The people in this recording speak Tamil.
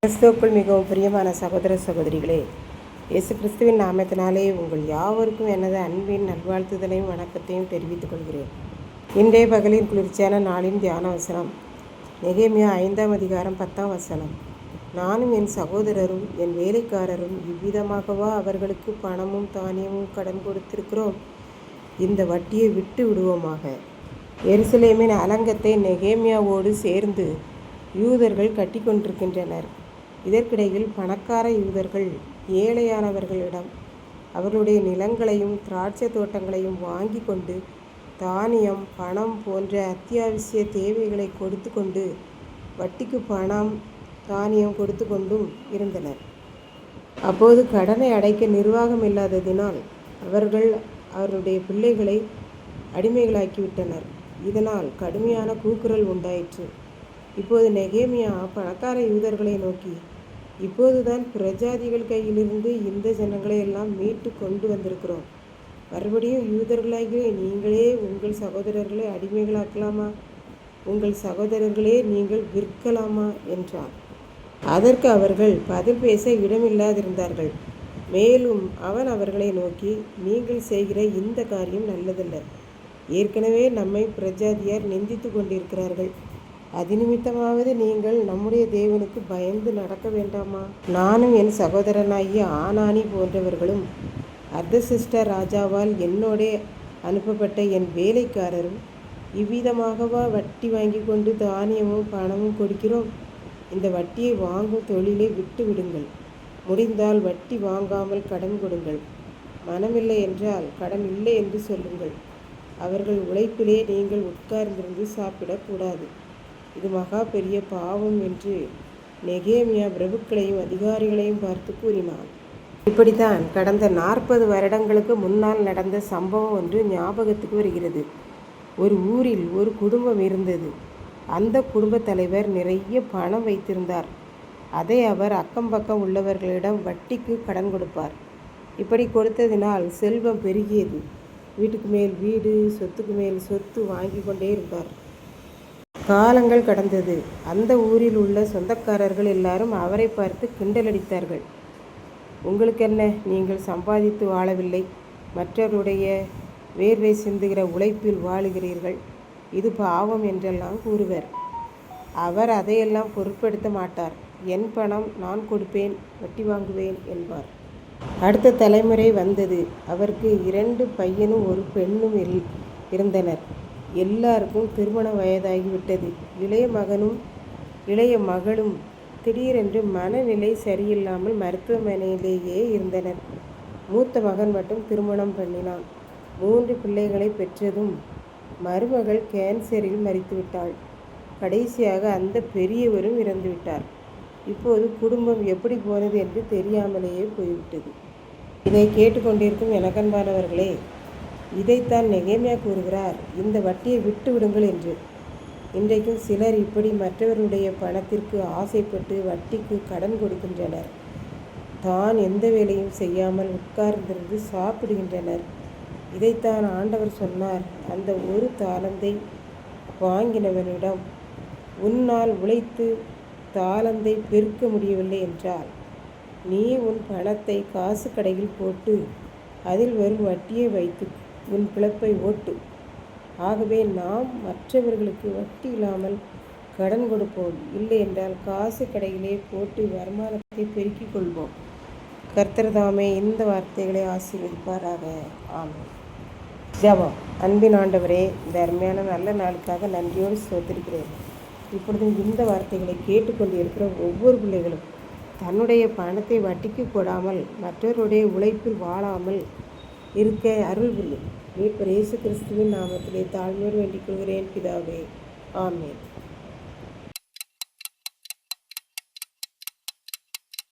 கிறிஸ்துவுக்குள் மிகவும் பிரியமான சகோதர சகோதரிகளே, இயேசு கிறிஸ்துவின் நாமத்தினாலே உங்கள் யாவருக்கும் எனது அன்பின் நல்வாழ்த்துதலையும் வணக்கத்தையும் தெரிவித்துக் கொள்கிறேன். இன்றைய பகலின் குளிர்ச்சியான நாளின் தியான வசனம் நெகேமியா 5ஆம் அதிகாரம் 10ஆம் வசனம். நானும் என் சகோதரரும் என் வேலைக்காரரும் இவ்விதமாகவா அவர்களுக்கு பணமும் தானியமும் கடன் கொடுத்திருக்கிறோம்? இந்த வட்டியை விட்டு விடுவோமாக. எருசலேமின் அலங்கத்தை நெகேமியாவோடு சேர்ந்து யூதர்கள் கட்டி கொண்டிருக்கின்றனர். இதற்கிடையில் பணக்கார யூதர்கள் ஏழையானவர்களிடம் அவர்களுடைய நிலங்களையும் திராட்சை தோட்டங்களையும் வாங்கி கொண்டு தானியம், பணம் போன்ற அத்தியாவசிய தேவைகளை கொடுத்து கொண்டு வட்டிக்கு பணம், தானியம் கொடுத்து கொண்டும் இருந்தனர். அப்போது கடனை அடைக்க நிர்வாகம் இல்லாததினால் அவர்கள் அவர்களுடைய பிள்ளைகளை அடிமைகளாக்கிவிட்டனர். இதனால் கடுமையான கூக்குரல் உண்டாயிற்று. இப்போது நெகேமியா பணக்கார யூதர்களை நோக்கி, இப்போதுதான் பிரஜாதிகள் கையிலிருந்து இந்த ஜனங்களை எல்லாம் மீட்டு கொண்டு வந்திருக்கிறோம். மறுபடியும் யூதர்களாகிய நீங்களே உங்கள் சகோதரர்களை அடிமைகளாக்கலாமா? உங்கள் சகோதரர்களே நீங்கள் விற்கலாமா என்றார். அதற்கு அவர்கள் பதில் பேச இடமில்லாதிருந்தார்கள். மேலும் அவன் அவர்களை நோக்கி, நீங்கள் செய்கிற இந்த காரியம் நல்லதல்ல. ஏற்கனவே நம்மை பிரஜாதியார் நிந்தித்து கொண்டிருக்கிறார்கள். அது நிமித்தமாவது நீங்கள் நம்முடைய தேவனுக்கு பயந்து நடக்க வேண்டாமா? நானும் என் சகோதரனாகிய ஆனானி போன்றவர்களும் அர்தசிஷ்ட ராஜாவால் என்னோடே அனுப்பப்பட்ட என் வேலைக்காரரும் இவ்விதமாகவா வட்டி வாங்கி கொண்டு தானியமும் பணமும் கொடுக்கிறோம்? இந்த வட்டியை வாங்கும் தொழிலை விட்டு விடுங்கள். முடிந்தால் வட்டி வாங்காமல் கடன் கொடுங்கள். மனமில்லை என்றால் கடன் இல்லை என்று சொல்லுங்கள். அவர்கள் உழைப்பிலே நீங்கள் உட்கார்ந்திருந்து சாப்பிடக்கூடாது. இது மகா பெரிய பாவம் என்று நெகேமியா பிரபுக்களையும் அதிகாரிகளையும் பார்த்து கூறினான். இப்படித்தான் கடந்த 40 வருடங்களுக்கு முன்னால் நடந்த சம்பவம் ஒன்று ஞாபகத்துக்கு வருகிறது. ஒரு ஊரில் ஒரு குடும்பம் இருந்தது. அந்த குடும்ப தலைவர் நிறைய பணம் வைத்திருந்தார். அதை அவர் அக்கம் பக்கம் உள்ளவர்களிடம் வட்டிக்கு கடன் கொடுப்பார். இப்படி கொடுத்ததினால் செல்வம் பெருகியது. வீட்டுக்கு மேல் வீடு, சொத்துக்கு மேல் சொத்து வாங்கி கொண்டே இருந்தார். காலங்கள் கடந்தது. அந்த ஊரில் உள்ள சொந்தக்காரர்கள் எல்லாரும் அவரை பார்த்து கிண்டலடித்தார்கள். உங்களுக்கு என்ன, நீங்கள் சம்பாதித்து வாழவில்லை, மற்றவருடைய வேர்வை சிந்துகிற உழைப்பில் வாழுகிறீர்கள், இது பாவம் என்றெல்லாம் கூறுவர். அவர் அதையெல்லாம் பொருட்படுத்த மாட்டார். என் பணம் நான் கொடுப்பேன், வட்டி வாங்குவேன் என்பார். அடுத்த தலைமுறை வந்தது. அவருக்கு 2 பையனும் ஒரு பெண்ணும் இருந்தனர். எல்லாருக்கும் திருமண வயதாகிவிட்டது. இளைய மகனும் இளைய மகளும் திடீரென்று மனநிலை சரியில்லாமல் மருத்துவமனையிலேயே இருந்தனர். மூத்த மகன் மட்டும் திருமணம் பண்ணினான். 3 பிள்ளைகளை பெற்றதும் மருமகள் கேன்சரில் மரித்துவிட்டாள். கடைசியாக அந்த பெரியவரும் இறந்துவிட்டார். இப்போது குடும்பம் எப்படி போனது என்று தெரியாமலேயே போய்விட்டது. இதை கேட்டுக்கொண்டிருக்கும் எனக்கன்பானவர்களே, இதைத்தான் நெகேமியா கூறுகிறார், இந்த வட்டியை விட்டு விடுங்கள் என்று. இன்றைக்கும் சிலர் இப்படி மற்றவருடைய பணத்திற்கு ஆசைப்பட்டு வட்டிக்கு கடன் கொடுக்கின்றனர். தான் எந்த வேலையும் செய்யாமல் உட்கார்ந்திருந்து சாப்பிடுகின்றனர். இதைத்தான் ஆண்டவர் சொன்னார், அந்த ஒரு தாலந்தை வாங்கினவனிடம், உன்னால் உழைத்து தாலந்தை பெருக்க முடியவில்லை என்றால் நீ உன் பணத்தை காசு கடையில் போட்டு அதில் வரும் வட்டியை வைத்து உன் பிழப்பை ஓட்டு. ஆகவே நாம் மற்றவர்களுக்கு வட்டி இல்லாமல் கடன் கொடுப்போம். இல்லை என்றால் காசு கடையிலே போட்டு வருமானத்தை பெருக்கிக் கொள்வோம். கர்த்தர் தாமே இந்த வார்த்தைகளை ஆசீர்வதிப்பாராக. ஆமென். ஜெபம். அன்பின் ஆண்டவரே, இந்த அருமையான நல்ல நாளுக்காக நன்றியோடு ஸ்தோத்திரிக்கிறேன். இப்பொழுதும் இந்த வார்த்தைகளை கேட்டுக்கொண்டு இருக்கிற ஒவ்வொரு பிள்ளைகளும் தன்னுடைய பணத்தை வட்டிக்கு போடாமல் மற்றவருடைய உழைப்பில் வாழாமல் இருக்க அருள் புரியும். மீட்பர் இயேசு கிறிஸ்துவின் நாமத்திலே தாழ்மையோடு வேண்டிக் கொள்கிறேன் பிதாவே. ஆமென்.